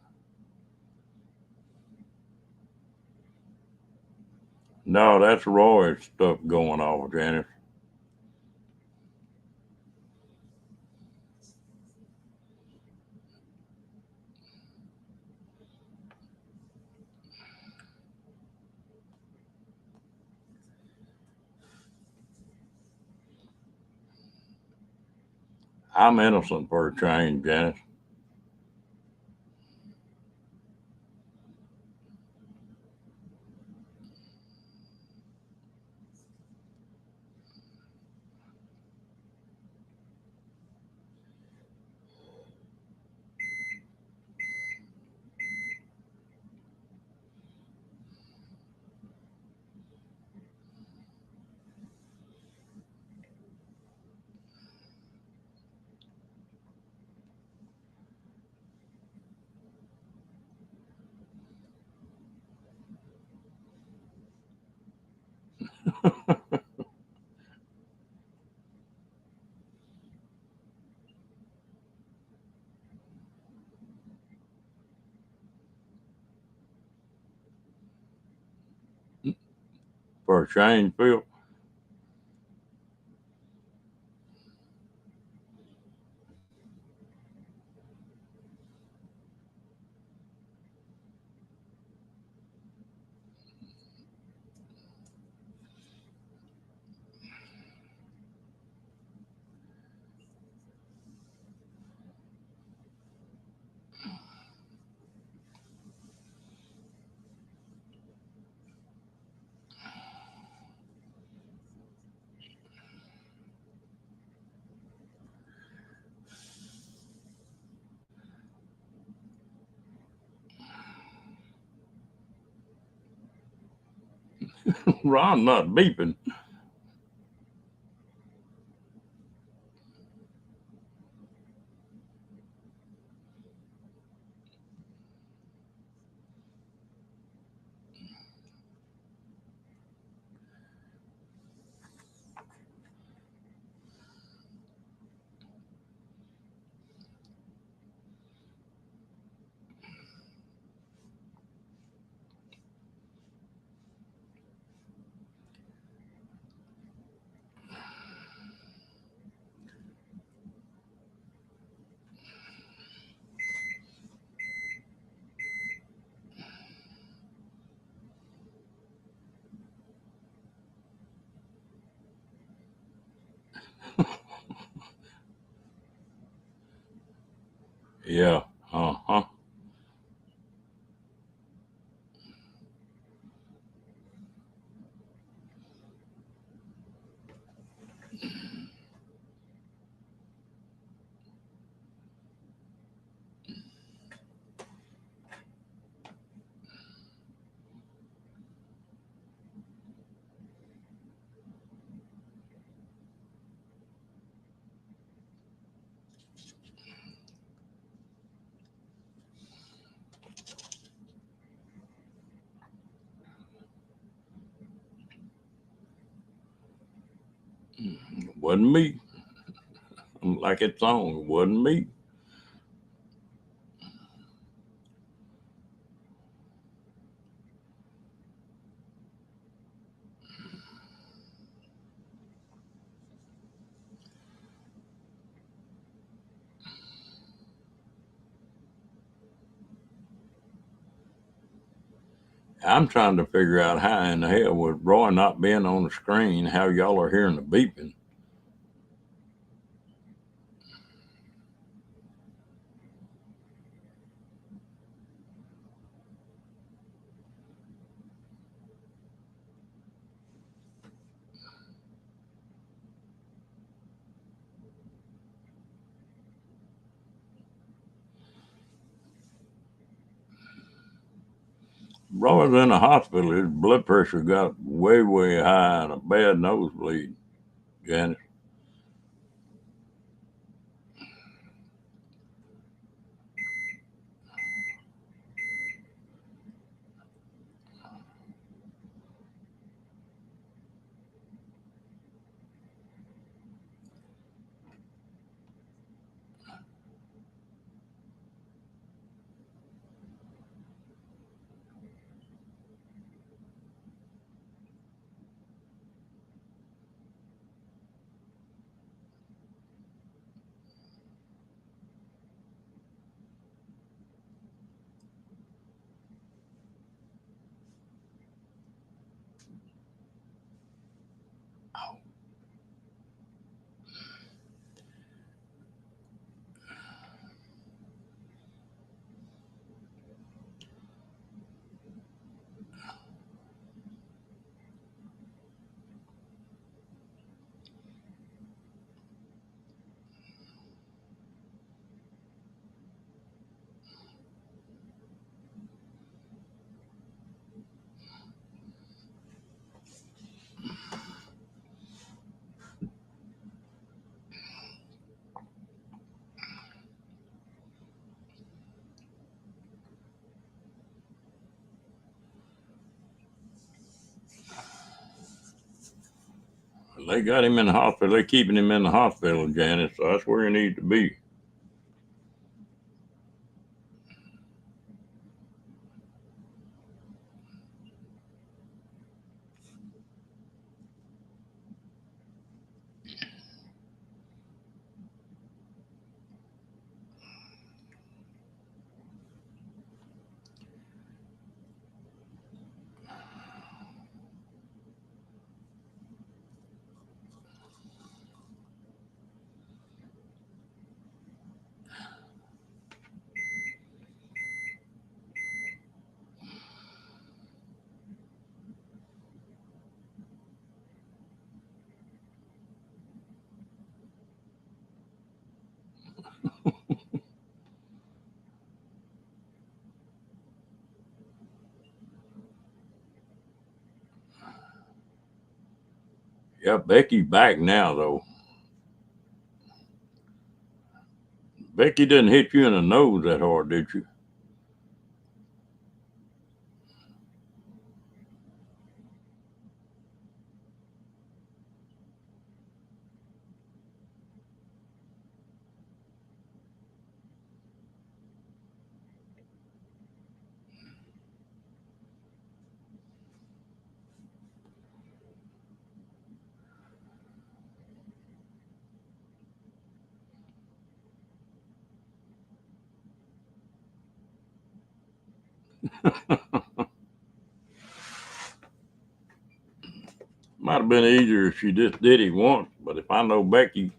No, that's Roy's stuff going off, Janice. I'm innocent for a change, Janice. For a change, Phil. Ron not beeping. Yeah. Uh-huh. Wasn't me. Like it's on. Wasn't me. I'm trying to figure out how in the hell, with Roy not being on the screen, how y'all are hearing the beeping. Roy was in the hospital. His blood pressure got way, way high and a bad nosebleed, Janice. They got him in the hospital. They're keeping him in the hospital, Janice. So that's where he needs to be. Yeah, Becky's back now, though. Becky didn't hit you in the nose that hard, did you? Might have been easier if she just did it once, but if I know Becky,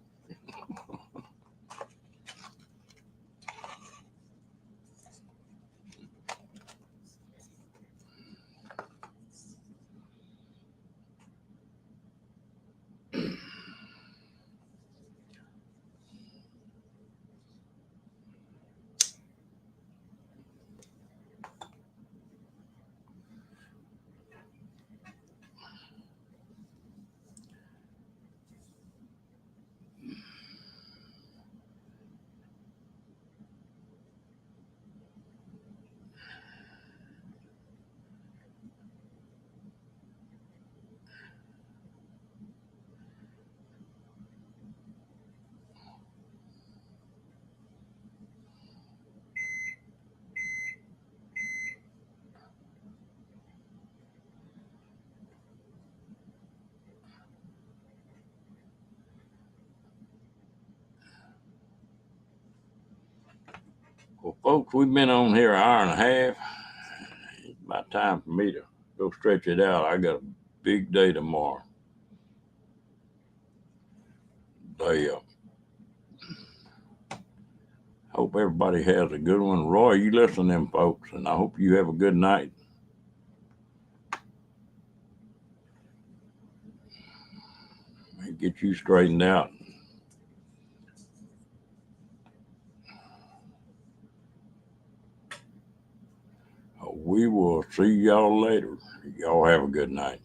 well, folks, we've been on here an hour and a half. It's about time for me to go stretch it out. I got a big day tomorrow. Hope everybody has a good one. Roy, you listen to them folks, and I hope you have a good night. And get you straightened out. We will see y'all later. Y'all have a good night.